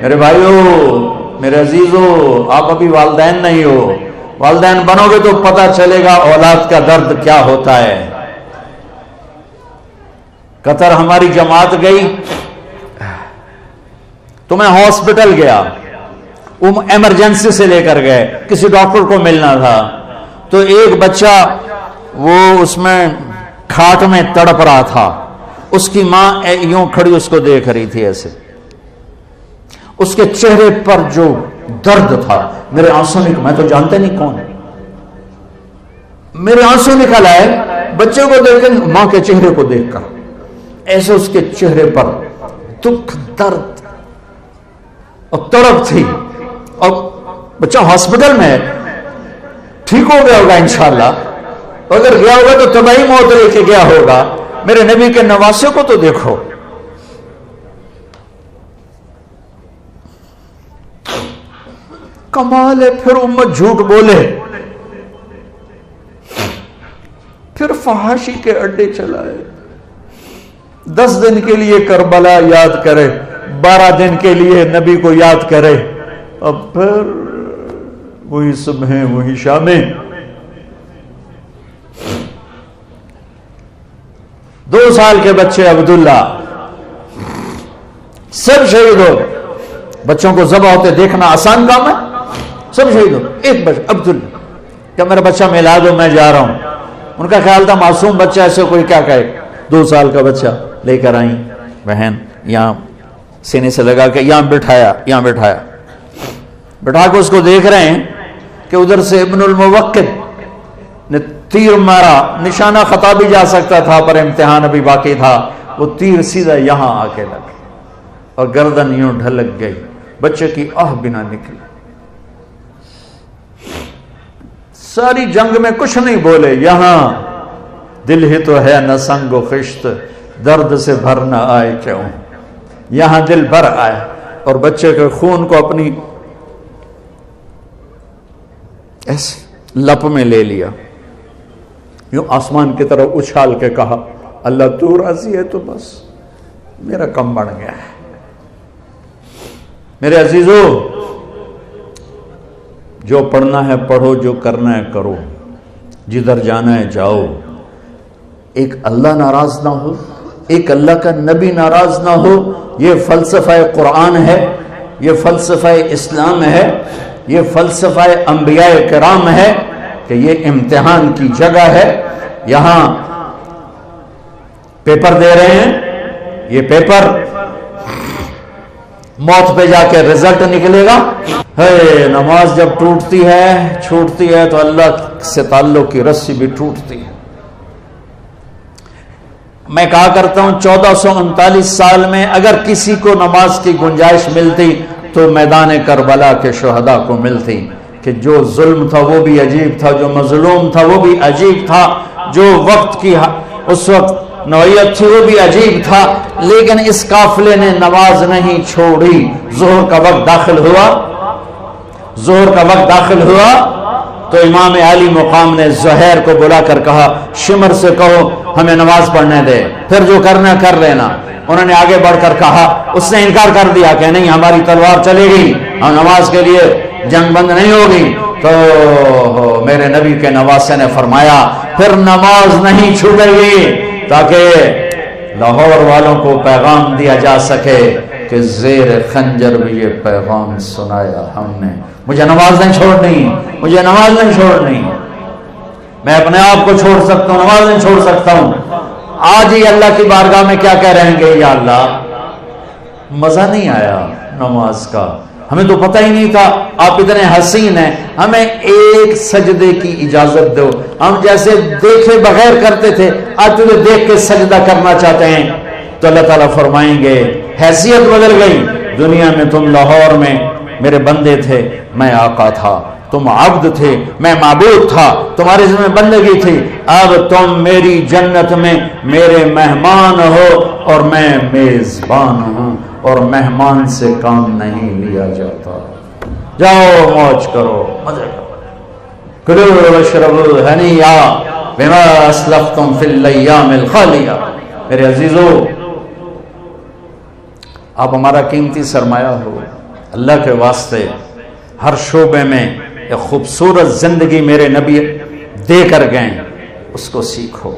میرے بھائیو، میرے عزیزو، آپ ابھی والدین نہیں ہو، والدین بنو گے تو پتہ چلے گا اولاد کا درد کیا ہوتا ہے۔ قطر ہماری جماعت گئی تو میں ہاسپٹل گیا، وہ ایمرجنسی سے لے کر گئے، کسی ڈاکٹر کو ملنا تھا، تو ایک بچہ وہ اس میں کھاٹ میں تڑپ رہا تھا، اس کی ماں یوں کھڑی اس کو دیکھ رہی تھی ایسے، اس کے چہرے پر جو درد تھا، میرے آنسو میں تو جانتے نہیں کون، میرے آنسو نکل آئے بچے کو دیکھ کر، ماں کے چہرے کو دیکھ کر، ایسے اس کے چہرے پر دکھ، درد اور تڑپ تھی، اور بچہ ہاسپٹل میں ٹھیک ہو گیا ہوگا انشاءاللہ، اگر گیا ہوگا تو طبعی موت لے کے گیا ہوگا۔ میرے نبی کے نواسے کو تو دیکھو، کمال ہے۔ پھر امت جھوٹ بولے، پھر فحاشی کے اڈے چلائے، 10 دن کے لیے کربلا یاد کرے، 12 دن کے لیے نبی کو یاد کرے، اب پھر وہی صبح وہی شامیں۔ 2 سال کے بچے عبداللہ سب شہید ہو گئے۔ بچوں کو ذبح ہوتے دیکھنا آسان کام ہے، سب شہید ہو گئے۔ ایک بچہ عبداللہ، کہ میرا بچہ ملا دو، میں جا رہا ہوں۔ ان کا خیال تھا معصوم بچہ، ایسے کوئی کیا کہے، 2 سال کا بچہ لے کر آئیں بہن، یہاں سینے سے لگا کے یہاں بٹھایا، بٹھا کے اس کو دیکھ رہے ہیں کہ ادھر سے ابن الموقد نے تیر مارا، نشانہ خطا بھی جا سکتا تھا پر امتحان ابھی باقی تھا، وہ تیر سیدھا یہاں آ کے لگا اور گردن یوں ڈھلک گئی، بچے کی آہ بھی نہ نکلی۔ ساری جنگ میں کچھ نہیں بولے، یہاں دل ہی تو ہے نہ سنگ و خشت، درد سے بھر نہ آئے کیوں، یہاں دل بھر آئے، اور بچے کے خون کو اپنی ایسے لپ میں لے لیا، یوں آسمان کی طرف اچھال کے کہا، اللہ تو راضی ہے تو بس میرا کم بڑھ گیا ہے۔ میرے عزیزو، جو پڑھنا ہے پڑھو، جو کرنا ہے کرو، جدھر جانا ہے جاؤ، ایک اللہ ناراض نہ ہو، ایک اللہ کا نبی ناراض نہ ہو۔ یہ فلسفہ قرآن ہے، یہ فلسفہ اسلام ہے، یہ فلسفہ انبیاء کرام ہے کہ یہ امتحان کی جگہ ہے۔ یہاں پیپر دے رہے ہیں، یہ پیپر موت پہ جا کے رزلٹ نکلے گا۔ نماز جب ٹوٹتی ہے، چھوٹتی ہے، تو اللہ سے تعلق کی رسی بھی ٹوٹتی ہے۔ میں کہا کرتا ہوں 1439 سال میں اگر کسی کو نماز کی گنجائش ملتی تو میدان کربلا کے شہداء کو ملتی، کہ جو ظلم تھا وہ بھی عجیب تھا، جو مظلوم تھا وہ بھی عجیب تھا، جو وقت کی اس وقت نوعیت تھی وہ بھی عجیب تھا، لیکن اس قافلے نے نماز نہیں چھوڑی۔ ظہر کا وقت داخل ہوا تو امام عالی مقام نے زہیر کو بلا کر کہا، شمر سے کہو ہمیں نماز پڑھنے دے، پھر جو کرنا کر لینا۔ انہوں نے آگے بڑھ کر کہا، اس نے انکار کر دیا کہ نہیں ہماری تلوار چلے گی، ہم نماز کے لیے جنگ بند نہیں ہوگی۔ تو میرے نبی کے نواسے نے فرمایا پھر نماز نہیں چھوٹے گی، تاکہ لاہور والوں کو پیغام دیا جا سکے کہ زیر خنجر بھی یہ پیغام سنایا ہم نے، مجھے نماز نہیں چھوڑنی، مجھے نماز نہیں چھوڑنی۔ میں اپنے آپ کو چھوڑ سکتا ہوں، نماز نہیں چھوڑ سکتا ہوں۔ آج ہی اللہ کی بارگاہ میں کیا کہہ رہیں گے، یا اللہ مزہ نہیں آیا نماز کا، ہمیں تو پتہ ہی نہیں تھا، آپ اتنے حسین ہیں، ہمیں ایک سجدے کی اجازت دو، ہم جیسے دیکھے بغیر کرتے تھے آج تجھے دیکھ کے سجدہ کرنا چاہتے ہیں۔ تو اللہ تعالیٰ فرمائیں گے حیثیت بدل گئی، دنیا میں تم لاہور میں میرے بندے تھے، میں آقا تھا، تم عبد تھے، میں معبود تھا، تمہاری ذمہ بندگی تھی، اب تم میری جنت میں میرے مہمان ہو اور میں میزبان ہوں، اور مہمان سے کام نہیں لیا جاتا۔ جاؤ موج کرو، مزے کرو، کلوا واشربوا ہنیئا بما اسلفتم فی الایام الخالیہ۔ میرے عزیزو، آپ ہمارا قیمتی سرمایہ ہو، اللہ کے واسطے ہر شعبے میں ایک خوبصورت زندگی میرے نبی دے کر گئے، اس کو سیکھو،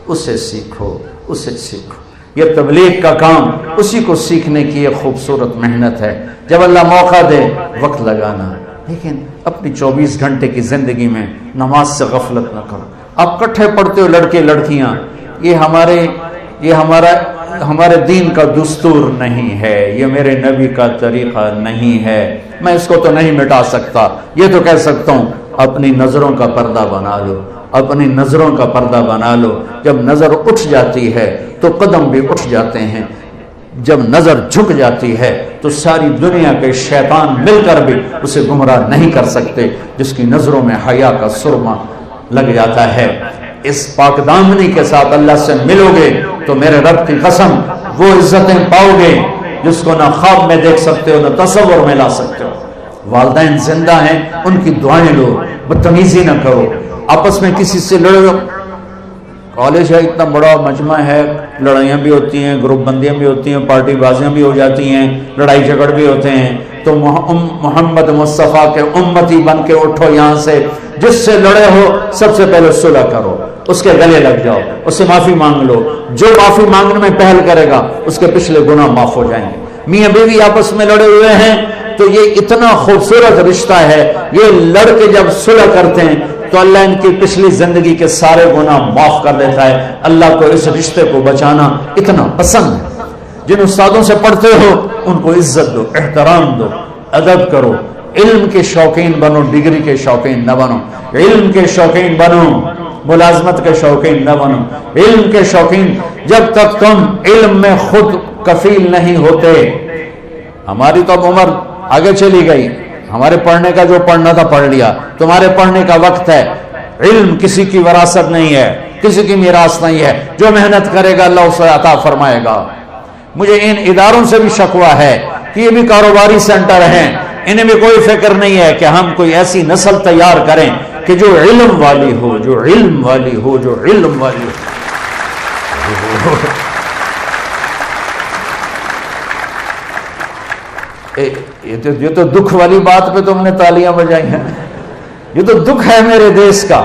اسے سیکھو، اسے سیکھو۔ یہ تبلیغ کا کام اسی کو سیکھنے کی ایک خوبصورت محنت ہے۔ جب اللہ موقع دے وقت لگانا، لیکن اپنی 24 گھنٹے کی زندگی میں نماز سے غفلت نہ کرو۔ آپ کٹھے پڑھتے ہو لڑکے لڑکیاں، یہ ہمارے دین کا دستور نہیں ہے، یہ میرے نبی کا طریقہ نہیں ہے۔ میں اس کو تو نہیں مٹا سکتا، یہ تو کہہ سکتا ہوں اپنی نظروں کا پردہ بنا لو، اپنی نظروں کا پردہ بنا لو۔ جب نظر اٹھ جاتی ہے تو قدم بھی اٹھ جاتے ہیں، جب نظر جھک جاتی ہے تو ساری دنیا کے شیطان مل کر بھی اسے گمراہ نہیں کر سکتے، جس کی نظروں میں حیا کا سرما لگ جاتا ہے۔ اس پاک دامنی کے ساتھ اللہ سے ملو گے تو میرے رب کی قسم وہ عزتیں پاؤ گے جس کو نہ خواب میں دیکھ سکتے ہو، نہ تصور میں لا سکتے ہو۔ والدین زندہ ہیں، ان کی دعائیں لو، بدتمیزی نہ کرو، آپس میں کسی سے لڑو۔ کالج ہے، اتنا بڑا مجمع ہے، لڑائیاں بھی ہوتی ہیں، گروپ بندیاں بھی ہوتی ہیں، پارٹی بازیاں بھی ہو جاتی ہیں، لڑائی جھگڑ بھی ہوتے ہیں، تو محمد مصطفیٰ کے امتی بن کے اٹھو یہاں سے، جس سے لڑے ہو سب سے پہلے صلح کرو، اس کے گلے لگ جاؤ، اس سے معافی مانگ لو۔ جو معافی مانگنے میں پہل کرے گا اس کے پچھلے گناہ معاف ہو جائیں گے۔ میاں بیوی آپس میں لڑے ہوئے ہیں تو یہ اتنا خوبصورت رشتہ ہے، یہ لڑکے جب صلح کرتے ہیں تو اللہ ان کی پچھلی زندگی کے سارے گناہ معاف کر دیتا ہے۔ اللہ کو اس رشتے کو بچانا اتنا پسند ہے۔ جن استادوں سے پڑھتے ہو ان کو عزت دو، احترام دو، ادب کرو، علم کے شوقین بنو، ڈگری کے شوقین نہ بنو، علم کے شوقین بنو، ملازمت کے شوقین نہ بنو، علم کے شوقین۔ جب تک تم علم میں خود کفیل نہیں ہوتے، ہماری تو اب عمر آگے چلی گئی، ہمارے پڑھنے کا جو پڑھنا تھا پڑھ لیا، تمہارے پڑھنے کا وقت ہے۔ علم کسی کی وراثت نہیں ہے، کسی کی میراث نہیں ہے، جو محنت کرے گا اللہ اسے عطا فرمائے گا۔ مجھے ان اداروں سے بھی شکوہ ہے کہ یہ بھی کاروباری سینٹر ہیں، انہیں بھی کوئی فکر نہیں ہے کہ ہم کوئی ایسی نسل تیار کریں کہ جو علم والی ہو، جو علم والی ہو، جو علم والی ہو۔ یہ تو دکھ والی بات پہ تم نے تالیاں بجائی ہیں۔ یہ تو دکھ ہے میرے دیس کا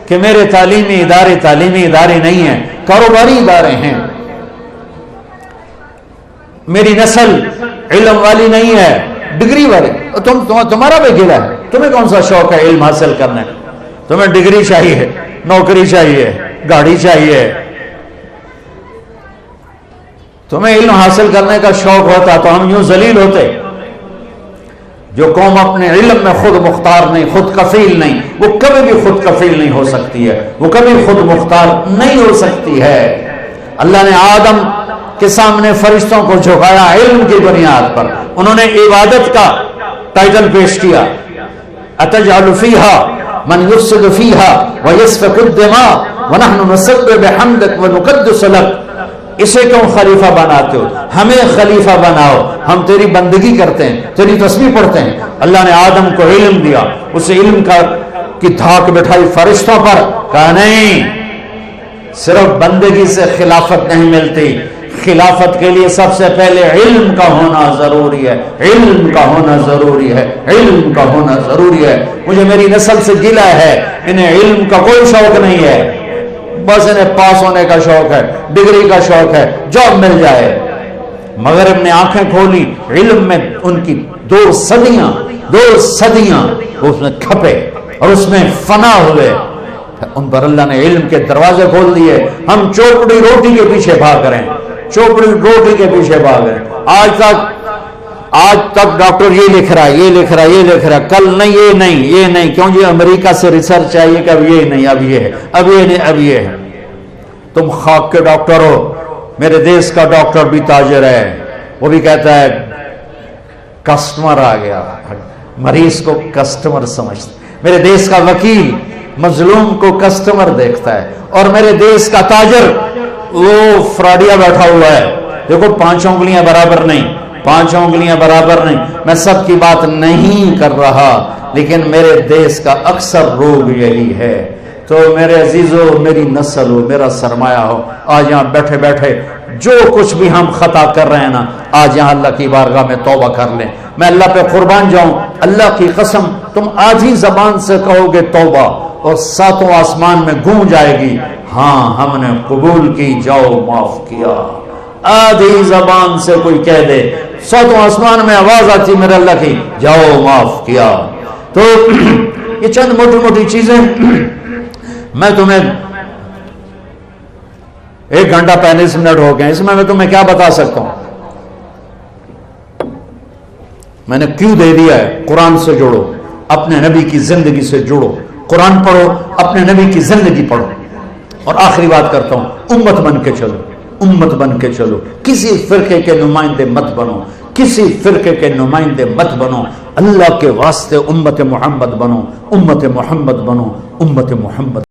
کہ میرے تعلیمی ادارے نہیں ہیں، کاروباری ادارے ہیں۔ میری نسل علم والی نہیں ہے، ڈگری والی۔ تمہارا بھی گلا ہے، تمہیں کون سا شوق ہے علم حاصل کرنے؟ تمہیں ڈگری چاہیے، نوکری چاہیے، گاڑی چاہیے۔ تمہیں علم حاصل کرنے کا شوق ہوتا تو ہم یوں ذلیل ہوتے۔ جو قوم اپنے علم میں خود مختار نہیں، خود کفیل نہیں، وہ کبھی بھی خود کفیل نہیں ہو سکتی ہے، وہ کبھی خود مختار نہیں ہو سکتی ہے۔ اللہ نے آدم کے سامنے فرشتوں کو جھکایا علم کی بنیاد پر، انہوں نے عبادت کا ٹائٹل پیش کیا، اتجعل فیہا من یفسد فیہا ویسفک الدماء ونحن نسبح بحمدک ونقدس لک۔ اسے کیوں خلیفہ بناتے ہو؟ ہمیں خلیفہ بناؤ، ہم تیری بندگی کرتے ہیں، تیری تسبیح پڑھتے ہیں۔ اللہ نے آدم کو علم دیا، اسے علم کی دھاک بٹھائی فرشتوں پر، کہا نہیں، صرف بندگی سے خلافت نہیں ملتی، خلافت کے لیے سب سے پہلے علم کا ہونا ضروری ہے، علم کا ہونا ضروری ہے، علم کا ہونا ضروری ہے۔ مجھے میری نسل سے گلہ ہے، انہیں علم کا کوئی شوق نہیں ہے، بس انہیں پاس ہونے کا شوق ہے، ڈگری کا شوق ہے، جاب مل جائے۔ مغرب نے آنکھیں کھولی، علم میں ان کی دو صدیاں اس میں کھپے اور اس میں فنا ہوئے، ان پر اللہ نے علم کے دروازے کھول دیے۔ ہم چوپڑی روٹی کے پیچھے بھاگ رہے ہیں، چوپڑی روٹی کے پیچھے بھاگ رہے ہیں۔ آج تک ڈاکٹر یہ لکھ رہا ہے، کل نہیں، یہ نہیں، کیوں جی امریکہ سے ریسرچ آئیے کہ اب یہ نہیں، اب یہ ہے، اب یہ ہے۔ تم خاک کے ڈاکٹر ہو، میرے دیس کا ڈاکٹر بھی تاجر ہے، وہ بھی کہتا ہے کسٹمر آ گیا، مریض کو کسٹمر سمجھتا۔ میرے دیس کا وکیل مظلوم کو کسٹمر دیکھتا ہے، اور میرے دیس کا تاجر وہ فراڈیا بیٹھا ہوا ہے۔ دیکھو 5 انگلیاں برابر نہیں، میں سب کی بات نہیں کر رہا، لیکن میرے دیس کا اکثر روگ یہی ہے۔ تو میرے عزیزو، میری نسل ہو، میرا سرمایہ ہو، آج یہاں بیٹھے جو کچھ بھی ہم خطا کر رہے ہیں نا، آج یہاں اللہ کی بارگاہ میں توبہ کر لیں. میں اللہ پہ قربان جاؤں، اللہ کی قسم تم آج ہی زبان سے کہو گے توبہ، اور ساتوں آسمان میں گونج جائے گی، ہاں ہم نے قبول کی، جاؤ معاف کیا. آدھی زبان سے کوئی کہہ دے، ساتوں آسمان میں آواز آتی میرے اللہ کی، جاؤ معاف کیا. تو یہ چند موٹی موٹی چیزیں میں تمہیں 1 گھنٹہ 35 منٹ ہو گئے، اس میں تمہیں کیا بتا سکتا ہوں. میں نے کیوں دے دیا ہے، قرآن سے جوڑو، اپنے نبی کی زندگی سے جوڑو، قرآن پڑھو، اپنے نبی کی زندگی پڑھو. اور آخری بات کرتا ہوں، امت بن کے چلو، امت بن کے چلو، کسی فرقے کے نمائندے مت بنو، کسی فرقے کے نمائندے مت بنو، اللہ کے واسطے امت محمد بنو، امت محمد بنو، امت محمد.